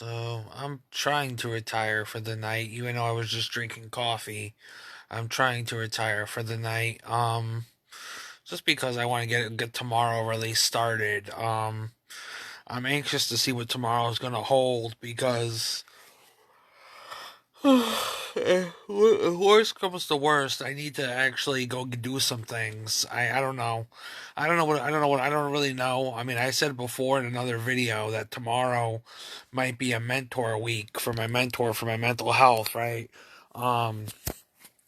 So I'm trying to retire for the night, even though I was just drinking coffee. I'm trying to retire for the night. Just because I want to get tomorrow really started. I'm anxious to see what tomorrow is gonna hold because worst comes to worst, I need to actually go do some things. I don't know. I don't really know. I mean, I said before in another video that tomorrow might be a mentor week for my mentor for my mental health, right? Um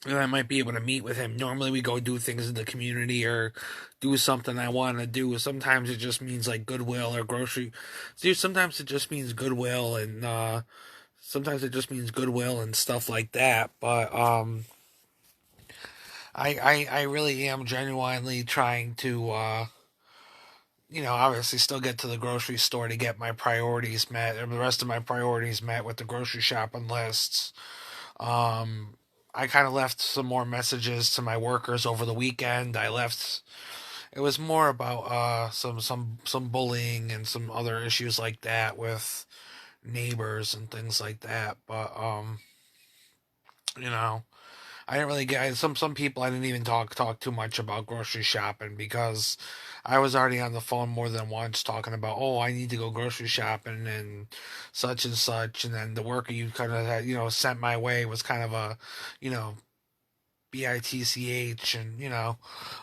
and I might be able to meet with him. Normally we go do things in the community or do something I want to do. Sometimes it just means like Goodwill or grocery. Dude, sometimes it just means Goodwill and sometimes it just means Goodwill and stuff like that. But I really am genuinely trying to obviously still get to the grocery store to get my priorities met, or the rest of my priorities met with the grocery shopping lists. Um, I kind of left some more messages to my workers over the weekend. I left. It was more about some bullying and some other issues like that with neighbors and things like that. But you know, I didn't really get some people. I didn't even talk too much about grocery shopping because I was already on the phone more than once talking about, oh, I need to go grocery shopping and such, and then the worker you kind of had sent my way was kind of a you know bitch, and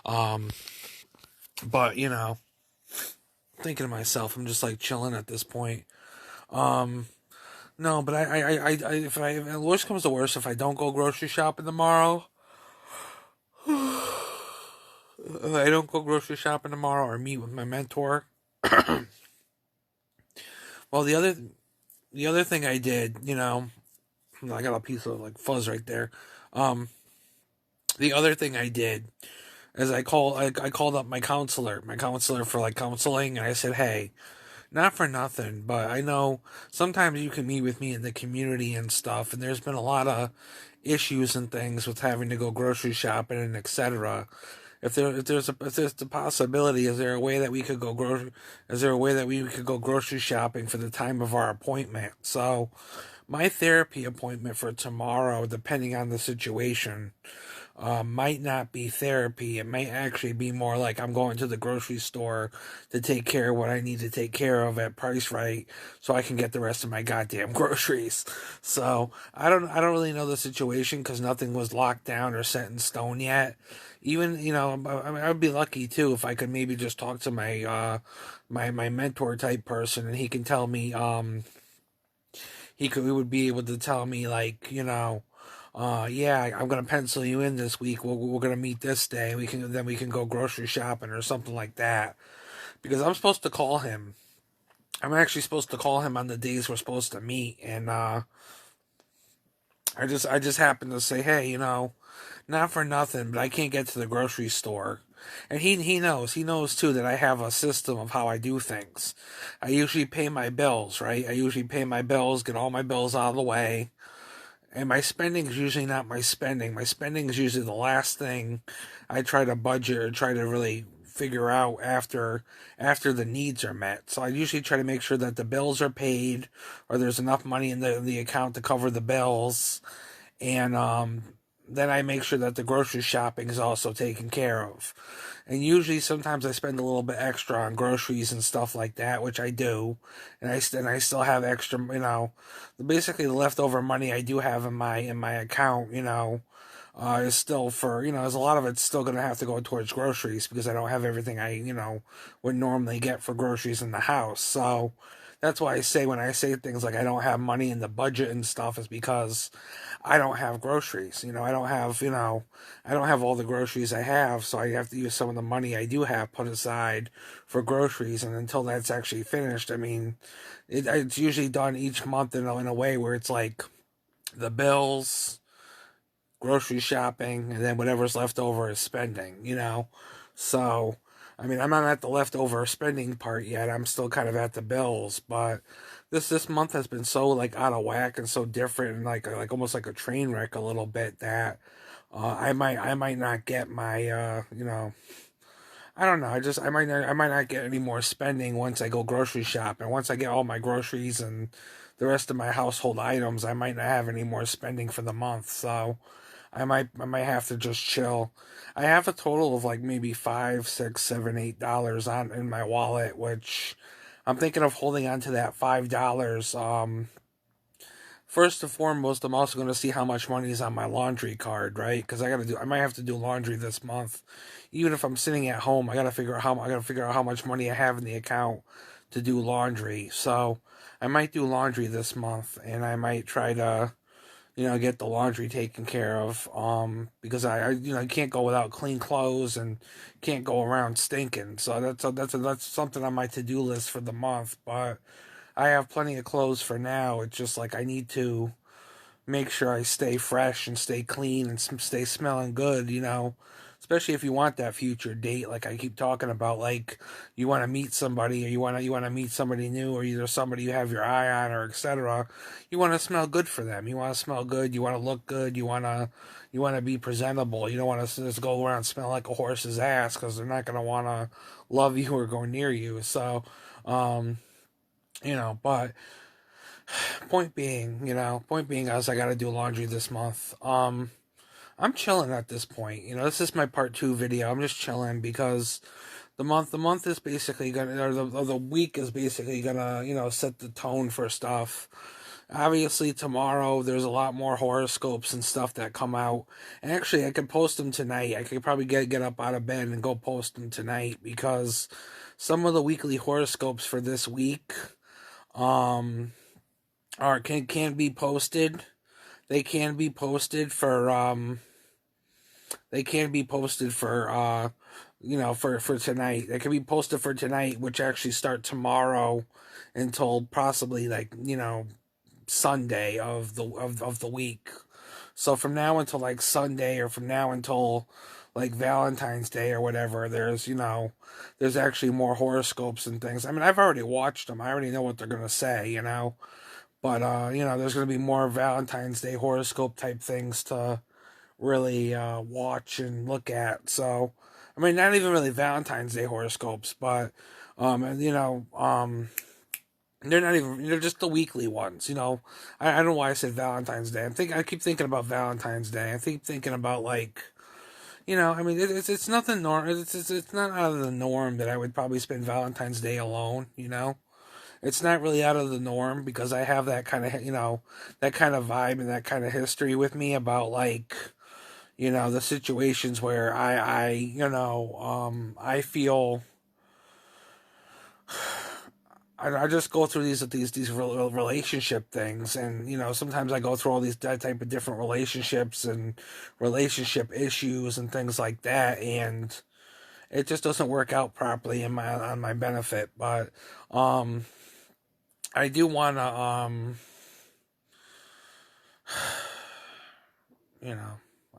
um but thinking to myself, I'm just like chilling at this point. um no, but if worst comes to worst, if I don't go grocery shopping tomorrow, if I don't go grocery shopping tomorrow or meet with my mentor, well, the other thing I did, I got a piece of like fuzz right there. Um, the other thing I did is I called up my counselor for like counseling, and I said, hey, not for nothing, but I know sometimes you can meet with me in the community and stuff, and there's been a lot of issues and things with having to go grocery shopping and etc. If there's the possibility, is there a way that we could go is there a way that we could go grocery shopping for the time of our appointment? So my therapy appointment for tomorrow, depending on the situation, might not be therapy. It might actually be more like I'm going to the grocery store to take care of what I need to take care of at price right, so I can get the rest of my goddamn groceries. So I don't really know the situation because nothing was locked down or set in stone yet. Even I mean, I'd be lucky too if I could maybe just talk to my mentor type person, and he can tell me he would be able to tell me like yeah, I'm gonna pencil you in this week. We're gonna meet this day. We can go grocery shopping or something like that. Because I'm supposed to call him. I'm actually supposed to call him on the days we're supposed to meet, and I just happened to say, hey, not for nothing, but I can't get to the grocery store. And he knows too that I have a system of how I do things. I usually pay my bills, right? I usually pay my bills, get all my bills out of the way, and my spending is usually not my spending. My spending is usually the last thing I try to budget or try to really figure out after the needs are met. So I usually try to make sure that the bills are paid or there's enough money in the account to cover the bills, and then I make sure that the grocery shopping is also taken care of. And usually, sometimes I spend a little bit extra on groceries and stuff like that, which I do, and I still have extra, basically the leftover money I do have in my account, is still for there's a lot of it's still gonna have to go towards groceries because I don't have everything I would normally get for groceries in the house. So that's why I say when I say things like I don't have money in the budget and stuff is because I don't have groceries. I don't have all the groceries I have, so I have to use some of the money I do have put aside for groceries. And until that's actually finished, I mean, it's usually done each month in a way where it's like the bills, grocery shopping, and then whatever's left over is spending. So, I mean, I'm not at the leftover spending part yet. I'm still kind of at the bills, but this month has been so like out of whack and so different and like almost like a train wreck a little bit that I might not get my I don't know. I might not get any more spending once I go grocery shopping. Once I get all my groceries and the rest of my household items, I might not have any more spending for the month. So I might have to just chill. I have a total of like maybe $5, $6, $7, $8 on in my wallet, which I'm thinking of holding on to that $5. First and foremost, I'm also going to see how much money is on my laundry card, right? Because I might have to do laundry this month. Even if I'm sitting at home, I gotta figure out how much money I have in the account to do laundry. So I might do laundry this month, and I might try to, get the laundry taken care of. Because I can't go without clean clothes and can't go around stinking. So that's something on my to do list for the month. But I have plenty of clothes for now. It's just like I need to make sure I stay fresh and stay clean and stay smelling good, Especially if you want that future date, like I keep talking about, like you want to meet somebody, or you want to meet somebody new, or either somebody you have your eye on, or etc. You want to smell good for them. You want to smell good. You want to look good. You want to be presentable. You don't want to just go around and smell like a horse's ass, because they're not gonna want to love you or go near you. So, um, but point being is I got to do laundry this month. I'm chilling at this point. This is my part 2 video. I'm just chilling because the month is basically gonna, or the week is basically gonna, set the tone for stuff. Obviously, tomorrow there's a lot more horoscopes and stuff that come out. And actually, I could post them tonight. I could probably get up out of bed and go post them tonight, because some of the weekly horoscopes for this week, um, can be posted. They can be posted for for tonight. They can be posted for tonight, which actually start tomorrow until possibly like, Sunday of the week. So from now until like Sunday, or from now until like Valentine's Day or whatever, there's actually more horoscopes and things. I mean, I've already watched them. I already know what they're gonna say. But there's gonna be more Valentine's Day horoscope type things to really watch and look at. So, I mean, not even really Valentine's Day horoscopes, but and, they're just the weekly ones. I don't know why I said Valentine's Day. I keep thinking about Valentine's Day. I keep thinking about, like, I mean, it's nothing it's not out of the norm that I would probably spend Valentine's Day alone. It's not really out of the norm, because I have that kind of, that kind of vibe and that kind of history with me about, like, the situations where I feel, I just go through these relationship things, and sometimes I go through all these that type of different relationships and relationship issues and things like that, and it just doesn't work out properly on my benefit. But I do want to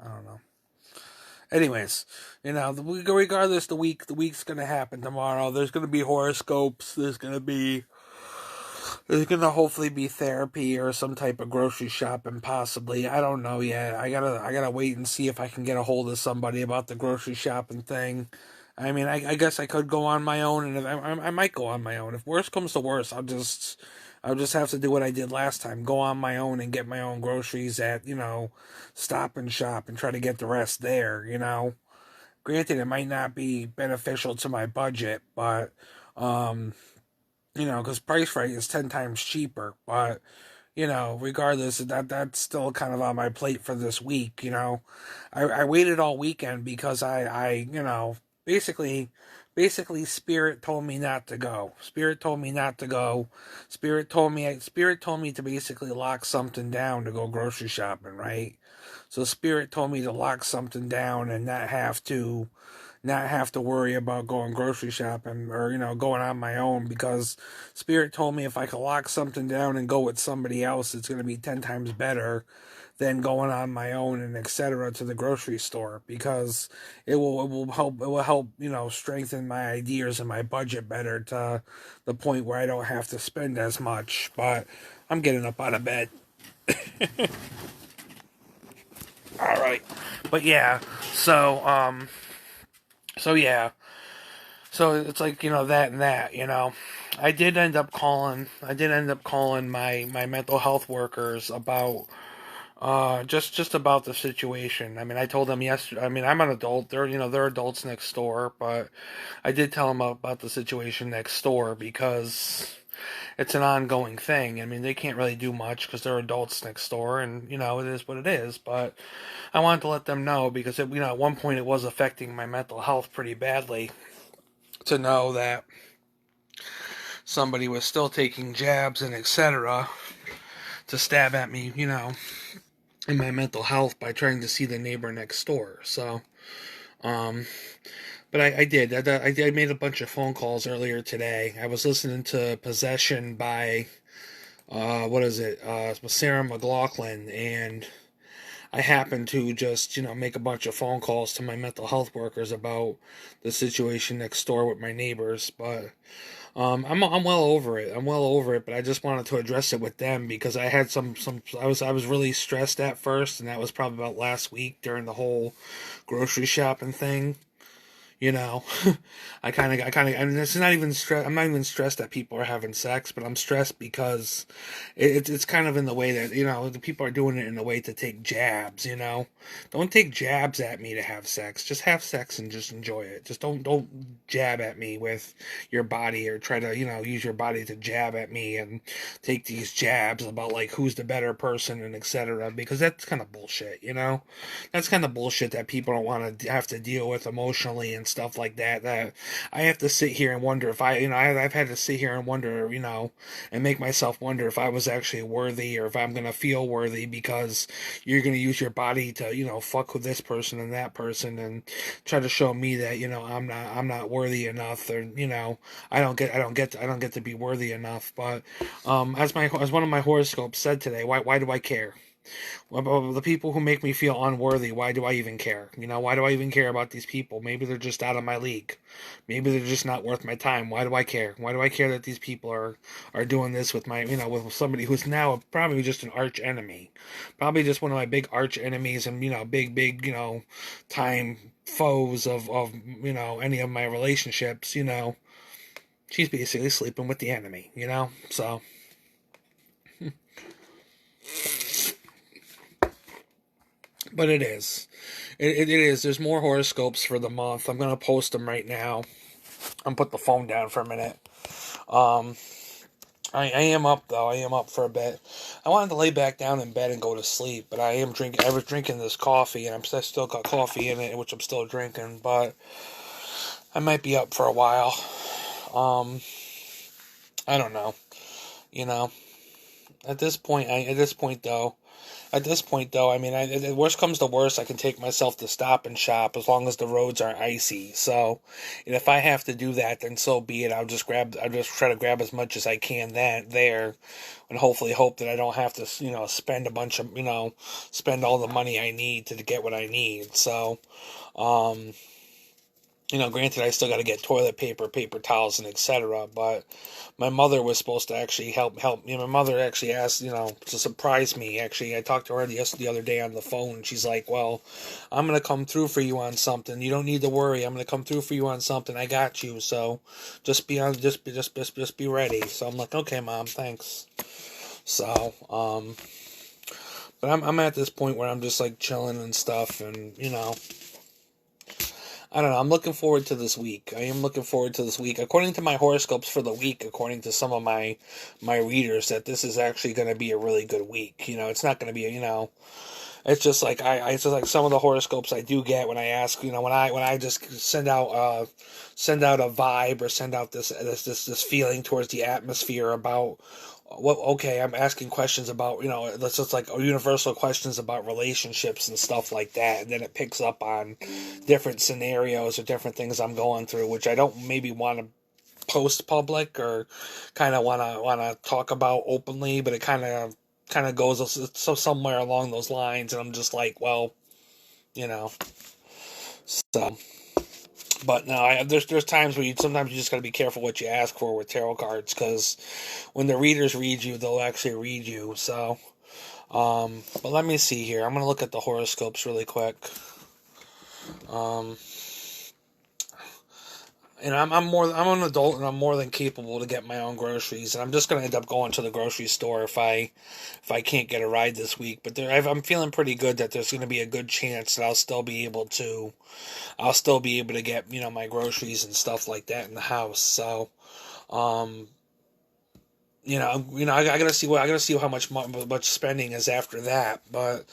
I don't know. Anyways, regardless, the week's gonna happen tomorrow. There's gonna be horoscopes. There's gonna hopefully be therapy or some type of grocery shopping, possibly. I don't know yet. I gotta wait and see if I can get a hold of somebody about the grocery shopping thing. I mean, I guess I could go on my own, and I might go on my own. If worst comes to worst, I'll just have to do what I did last time: go on my own and get my own groceries at Stop and Shop, and try to get the rest there. Granted, it might not be beneficial to my budget, but because Price Right is 10 times cheaper. But regardless, that's still kind of on my plate for this week. I waited all weekend because basically, Spirit told me not to go. Spirit told me not to go. Spirit told me to basically lock something down to go grocery shopping, right? So Spirit told me to lock something down and not have to worry about going grocery shopping, or going on my own, because Spirit told me if I could lock something down and go with somebody else, it's going to be 10 times better than going on my own and etc. to the grocery store, because it will help strengthen my ideas and my budget better, to the point where I don't have to spend as much. But I'm getting up out of bed. All right. But yeah, so yeah. So it's like, that and that. I did end up calling. I did end up calling my mental health workers about just about the situation. I mean, I told them yesterday. I mean, I'm an adult. They're adults next door, but I did tell them about the situation next door because it's an ongoing thing. I mean, they can't really do much because they're adults next door, and it is what it is. But I wanted to let them know because at one point it was affecting my mental health pretty badly. To know that somebody was still taking jabs and etc. to stab at me, in my mental health by trying to see the neighbor next door. So, um, but I did. I made a bunch of phone calls earlier today. I was listening to Possession by what is it? Sarah McLaughlin, and I happened to just make a bunch of phone calls to my mental health workers about the situation next door with my neighbors. But I'm well over it. I'm well over it, but I just wanted to address it with them because I had some I was really stressed at first, and that was probably about last week during the whole grocery shopping thing. You know, I mean, it's not even stress. I'm not even stressed that people are having sex, but I'm stressed because it's kind of in the way that the people are doing it in a way to take jabs. Don't take jabs at me to have sex. Just have sex and just enjoy it. Just don't jab at me with your body or try to use your body to jab at me and take these jabs about like who's the better person and etc. Because that's kind of bullshit. That's kind of bullshit that people don't want to have to deal with emotionally and stuff like that. That I have to sit here and wonder if I've had to sit here and wonder, and make myself wonder if I was actually worthy or if I'm gonna feel worthy because you're gonna use your body to, fuck with this person and that person and try to show me that, I'm not worthy enough or, I don't get to be worthy enough. But as one of my horoscopes said today, why do I care? Well, the people who make me feel unworthy, why do I even care? Why do I even care about these people? Maybe they're just out of my league. Maybe they're just not worth my time. Why do I care? Why do I care that these people are doing this with my, with somebody who's now probably just an arch enemy, probably just one of my big arch enemies and big time foes of any of my relationships. She's basically sleeping with the enemy. So. But it is. It is. There's more horoscopes for the month. I'm going to post them right now. I'm put the phone down for a minute. Um, I am up though. I am up for a bit. I wanted to lay back down in bed and go to sleep, but I am drinking. I was drinking this coffee, and I still got coffee in it, which I'm still drinking. But I might be up for a while. Um, I don't know. You know, at this point, though. At this point, though, I mean, worst comes to worst, I can take myself to Stop and Shop as long as the roads aren't icy. So, and if I have to do that, then so be it. I'll just try to grab as much as I can there, and hopefully hope that I don't have to, spend a bunch of, spend all the money I need to get what I need. So, um, granted, I still got to get toilet paper, paper towels, and etc. But my mother was supposed to actually help. My mother actually asked, to surprise me. Actually, I talked to her the other day on the phone, and she's like, "Well, I'm gonna come through for you on something. You don't need to worry. I'm gonna come through for you on something. I got you. So, just be ready." So I'm like, "Okay, Mom, thanks." So, but I'm at this point where I'm just like chilling and stuff, and I don't know. I'm looking forward to this week. I am looking forward to this week. According to my horoscopes for the week, according to some of my readers, that this is actually going to be a really good week. It's not going to be it's just like it's just like some of the horoscopes I do get when I ask, when I just send out a vibe or send out this feeling towards the atmosphere about what. Okay, I'm asking questions about that's just like universal questions about relationships and stuff like that, and then it picks up on different scenarios or different things I'm going through, which I don't maybe want to post public or kind of want to talk about openly, but it kind of goes so somewhere along those lines, and I'm just like, well, you know, so. But no, there's times where sometimes you just gotta be careful what you ask for with tarot cards because when the readers read you, they'll actually read you. So, but let me see here. I'm gonna look at the horoscopes really quick. Um, And I'm an adult and I'm more than capable to get my own groceries. And I'm just gonna end up going to the grocery store if I can't get a ride this week. But I'm feeling pretty good that there's gonna be a good chance that I'll still be able to get my groceries and stuff like that in the house. So um, I gotta see how much spending is after that, but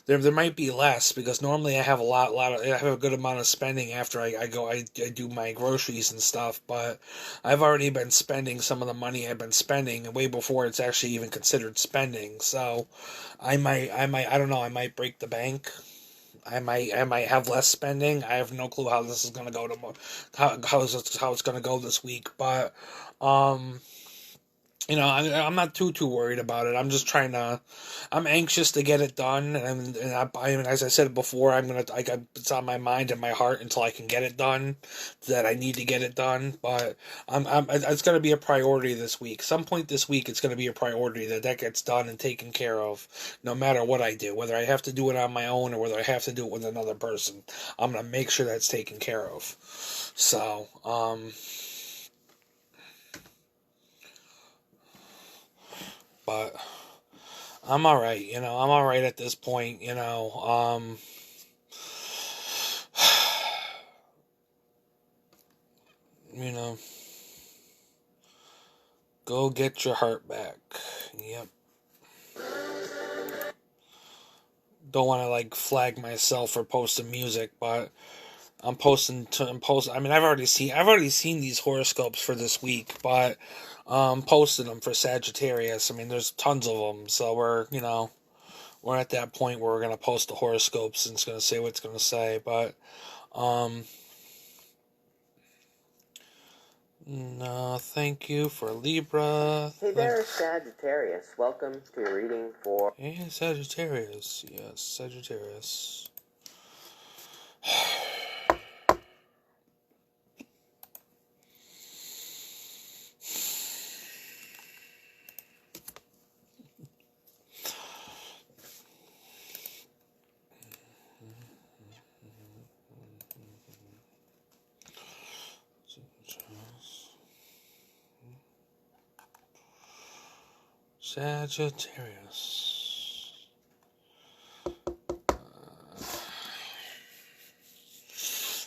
there might be less because normally I have I have a good amount of spending after I do my groceries and stuff, but I've already been spending some of the money I've been spending way before it's actually even considered spending. So I don't know, I might break the bank. I might have less spending. I have no clue how this is gonna go how it's gonna go this week, but um I'm not too worried about it. I'm anxious to get it done, and as I said before, it's on my mind and my heart until I can get it done. That I need to get it done, but it's going to be a priority this week. Some point this week, it's going to be a priority that gets done and taken care of, no matter what I do, whether I have to do it on my own or whether I have to do it with another person. I'm going to make sure that's taken care of. So, but. I'm all right, I'm all right at this point, you know, go get your heart back. Yep. Don't want to like flag myself for posting music, but I'm posting. I mean, I've already seen these horoscopes for this week, but posted them for Sagittarius. I mean, there's tons of them, so we're at that point where we're gonna post the horoscopes and it's gonna say what it's gonna say, but um. No, thank you for Libra. Hey there, Sagittarius. Welcome to your reading for... Hey, Sagittarius. Yes, Sagittarius. Sagittarius.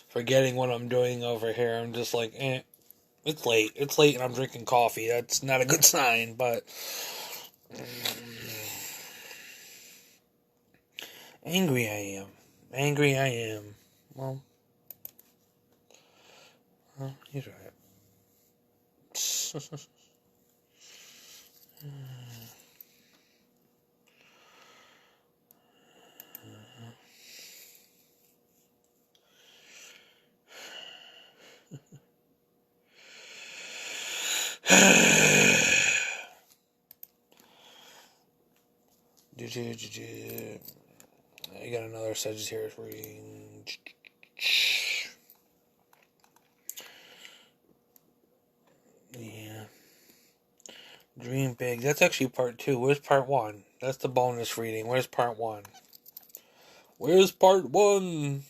Forgetting what I'm doing over here. I'm just like, it's late. It's late and I'm drinking coffee. That's not a good sign, but angry I am. Angry I am. Well, he's right. I got another Sagittarius reading. Yeah. Dream big. That's actually part 2. Where's part 1? That's the bonus reading. Where's part 1? Where's part 1?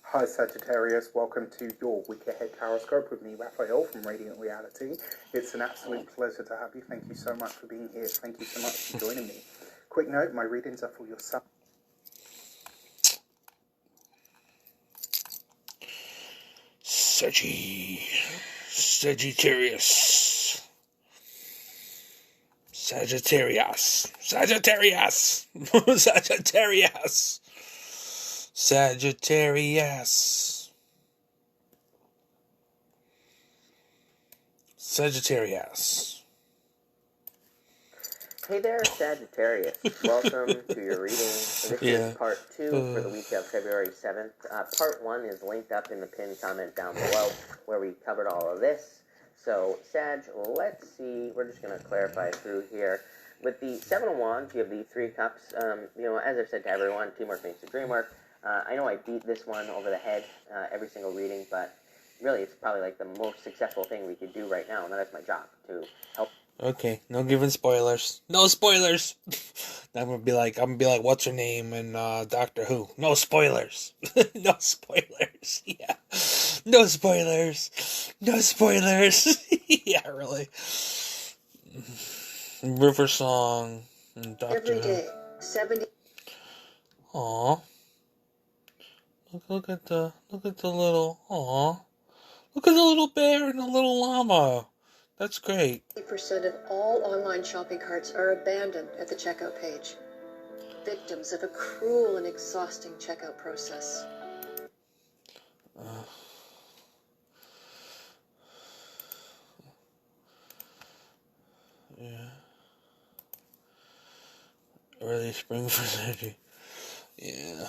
Hi Sagittarius, welcome to your week ahead horoscope with me, Raphael from Radiant Reality. It's an absolute pleasure to have you. Thank you so much for being here. Thank you so much for joining me. Quick note, my readings are for your sun. Sagittarius. Sagittarius. Sagittarius. Sagittarius. Sagittarius. Sagittarius. Hey there, Sagittarius. Welcome to your reading. This is part 2 for the week of February 7th. Part 1 is linked up in the pinned comment down below where we covered all of this. So, Sag, let's see. We're just going to clarify through here. With the 7 of Wands, you have the 3 Cups. As I've said to everyone, teamwork makes the dream work. I know I beat this one over the head every single reading, but really it's probably like the most successful thing we could do right now, and that is my job, to help Okay, no giving spoilers. No spoilers. I'm gonna be like, what's her name in Doctor Who? No spoilers. No spoilers. Yeah. No spoilers. No spoilers. Yeah, really. River Song and Doctor Every Who. day, 70. Aw. Look at the little. Aw. Look at the little bear and the little llama. That's great. 80% of all online shopping carts are abandoned at the checkout page, victims of a cruel and exhausting checkout process. Yeah. Early spring for surgery. Yeah.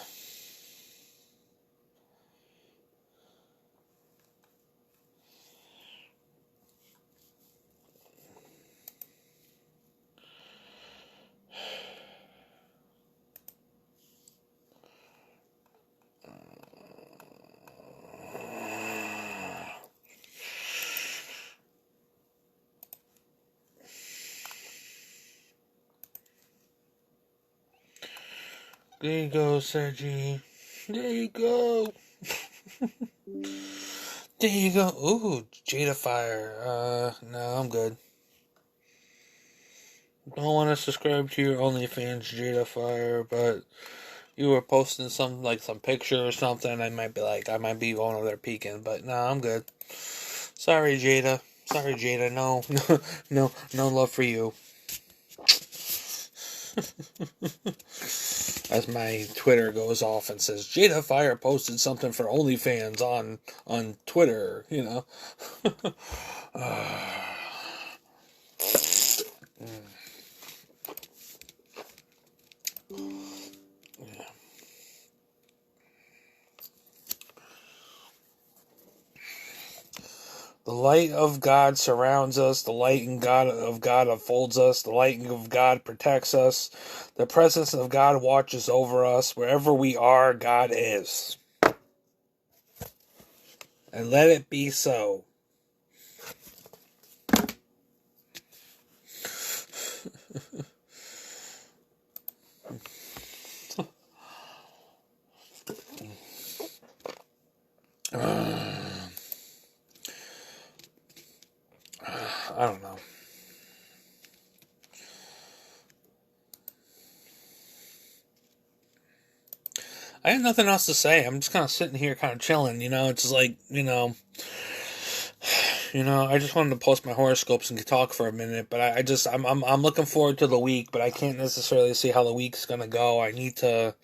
There you go, Sergi. There you go. There you go. Ooh, Jada Fire. No, I'm good. Don't want to subscribe to your OnlyFans, Jada Fire, but you were posting some picture or something. I might be going over there peeking, but no, I'm good. Sorry, Jada. No, no love for you. As my Twitter goes off and says, Jada Fire posted something for OnlyFans on Twitter, you know. The light of God surrounds us. The light of God upholds us. The light of God protects us. The presence of God watches over us. Wherever we are, God is. And let it be so. I don't know. I have nothing else to say. I'm just kind of sitting here, kind of chilling. It's just like, I just wanted to post my horoscopes and talk for a minute, but I'm looking forward to the week, but I can't necessarily see how the week's gonna go. I need to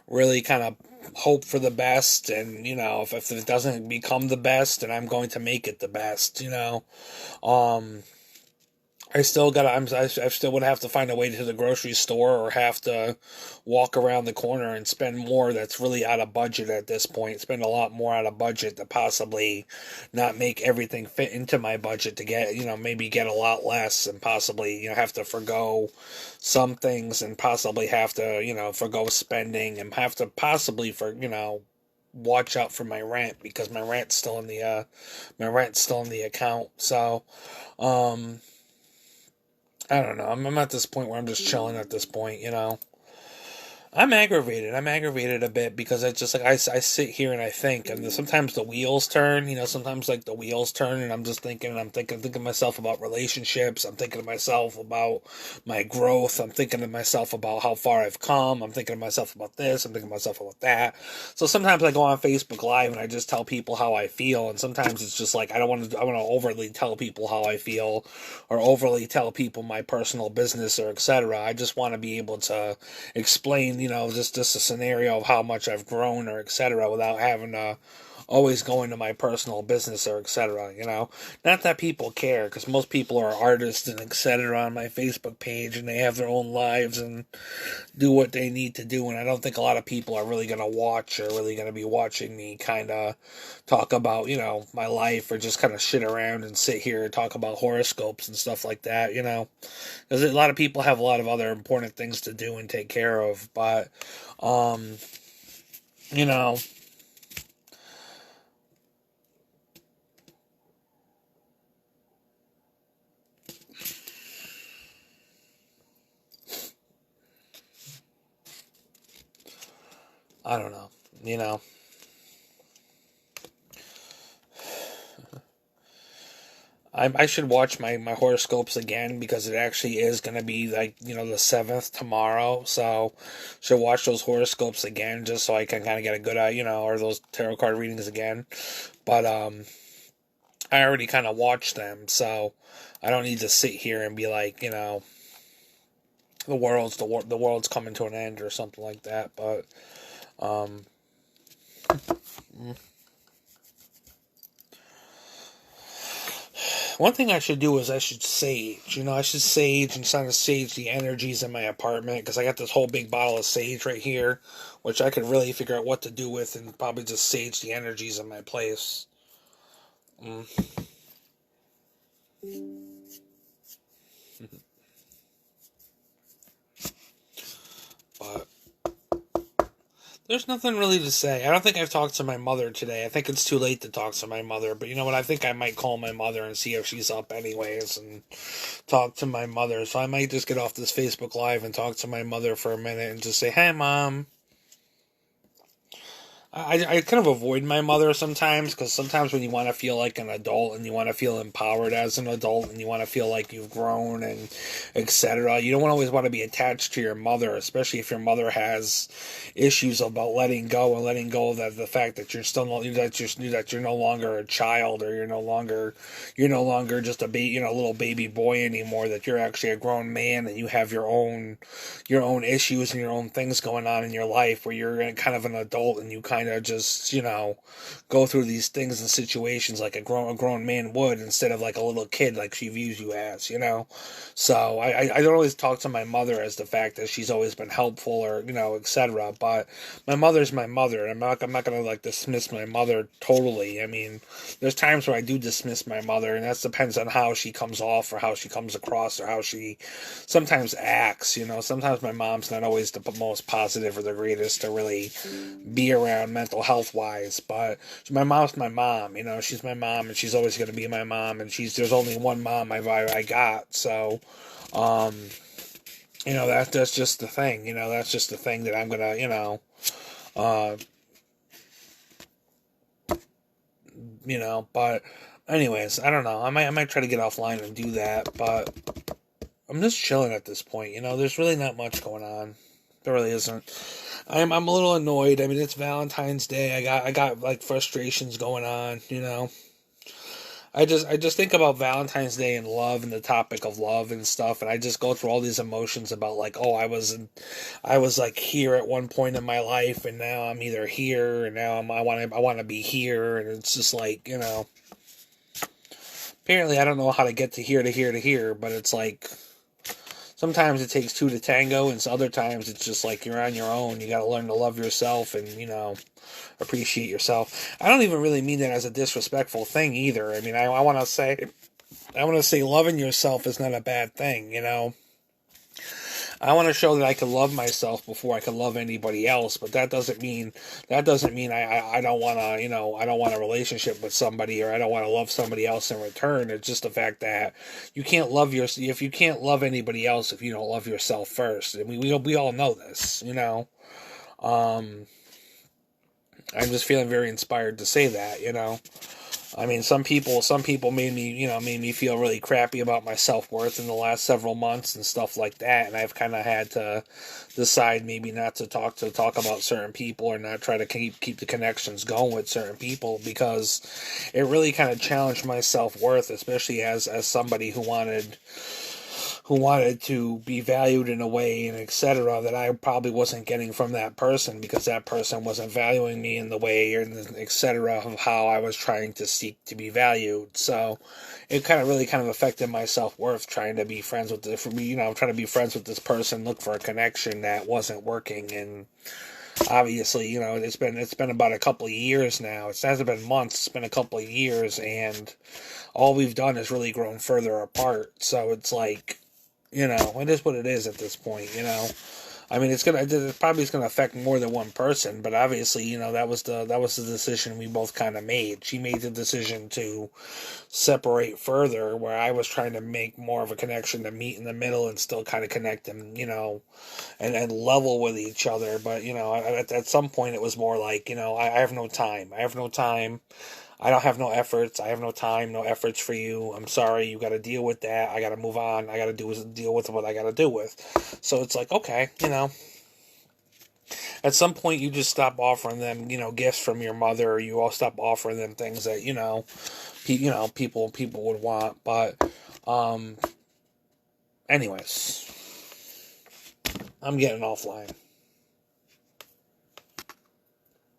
really kind of hope for the best, and if it doesn't become the best, then I'm going to make it the best. I still would have to find a way to the grocery store or have to walk around the corner and spend more that's really out of budget at this point. Spend a lot more out of budget to possibly not make everything fit into my budget to get, maybe get a lot less and possibly, have to forgo some things and possibly have to, forgo spending and have to possibly watch out for my rent because my rent's still in the account. So, I don't know. I'm at this point where I'm just chilling at this point, I'm aggravated. I'm aggravated a bit because it's just like I sit here and I think, and sometimes the wheels turn. Sometimes the wheels turn, and I'm just thinking. I'm thinking to myself about relationships. I'm thinking to myself about my growth. I'm thinking to myself about how far I've come. I'm thinking to myself about this. I'm thinking to myself about that. So sometimes I go on Facebook Live and I just tell people how I feel, and sometimes it's just like I want to overly tell people how I feel, or overly tell people my personal business or etc. I just want to be able to explain. Just a scenario of how much I've grown or etc. without having to always go into my personal business or etc. Not that people care, because most people are artists and etc. on my Facebook page, and they have their own lives and do what they need to do, and I don't think a lot of people are really going to watch or really going to be watching me kind of talk about, my life, or just kind of shit around and sit here and talk about horoscopes and stuff like that, because a lot of people have a lot of other important things to do and take care of, but, you know, I don't know, you know. I should watch my horoscopes again because it actually is going to be like, the 7th tomorrow. So, should watch those horoscopes again just so I can kind of get a good, or those tarot card readings again. But, I already kind of watched them. So, I don't need to sit here and be like, the world's coming to an end or something like that. But, one thing I should do is I should sage. I should sage and kind of sage the energies in my apartment because I got this whole big bottle of sage right here, which I could really figure out what to do with and probably just sage the energies in my place. But there's nothing really to say. I don't think I've talked to my mother today. I think it's too late to talk to my mother. But you know what? I think I might call my mother and see if she's up anyways and talk to my mother. So I might just get off this Facebook Live and talk to my mother for a minute and just say, "Hey, Mom." I kind of avoid my mother sometimes because sometimes when you want to feel like an adult and you want to feel empowered as an adult and you want to feel like you've grown and etc., you don't always want to be attached to your mother, especially if your mother has issues about letting go and letting go of the fact that you're no longer a child or you're no longer just a little baby boy anymore, that you're actually a grown man and you have your own issues and your own things going on in your life where you're kind of an adult and you kind of just, go through these things and situations like a grown man would instead of like a little kid like she views you as, So I don't always talk to my mother as the fact that she's always been helpful or, etc. But my mother's my mother. I'm not going to like dismiss my mother totally. I mean, there's times where I do dismiss my mother, and that depends on how she comes off or how she comes across or how she sometimes acts. Sometimes my mom's not always the most positive or the greatest to really be around mental health wise, but my mom's my mom. She's my mom, and she's always going to be my mom. And there's only one mom I got, so that's just the thing. That's just the thing that I'm gonna But anyways, I don't know. I might try to get offline and do that, but I'm just chilling at this point. There's really not much going on. There really isn't. I'm a little annoyed. I mean, it's Valentine's Day. I got like frustrations going on. I just think about Valentine's Day and love and the topic of love and stuff, and I just go through all these emotions about like, oh, I was like here at one point in my life, and now I'm either here, and now I want to be here, and it's just like, apparently I don't know how to get to here, but it's like sometimes it takes two to tango, and other times it's just like you're on your own. You got to learn to love yourself and appreciate yourself. I don't even really mean that as a disrespectful thing either. I mean, I want to say loving yourself is not a bad thing. I want to show that I can love myself before I can love anybody else, but that doesn't mean I don't want to, I don't want a relationship with somebody or I don't want to love somebody else in return. It's just the fact that you can't if you can't love anybody else if you don't love yourself first. I mean, we all know this, I'm just feeling very inspired to say that, I mean, some people made me feel really crappy about my self-worth in the last several months and stuff like that, and I've kind of had to decide maybe not to talk about certain people or not try to keep the connections going with certain people because it really kind of challenged my self-worth, especially as somebody who wanted to be valued in a way and etc. that I probably wasn't getting from that person because that person wasn't valuing me in the way or etc. of how I was trying to seek to be valued. So it kind of affected my self-worth trying to be friends with this person, look for a connection that wasn't working. And obviously, it's been about a couple of years now. It hasn't been months, it's been a couple of years, and all we've done is really grown further apart. So it's like, it is what it is at this point, I mean, it probably is gonna affect more than one person, but obviously, you know, that was the decision we both kind of made. She made the decision to separate further, where I was trying to make more of a connection to meet in the middle and still kind of connect and, you know, and level with each other. But, you know, at some point it was more like, you know, I have no time. I have no time. I don't have no efforts. I have no time, no efforts for you. I'm sorry. You got to deal with that. I got to move on. I got to deal with what I got to deal with. So it's like, okay, you know, at some point you just stop offering them, you know, gifts from your mother, or you all stop offering them things that, you know, people would want. But, anyways, I'm getting offline.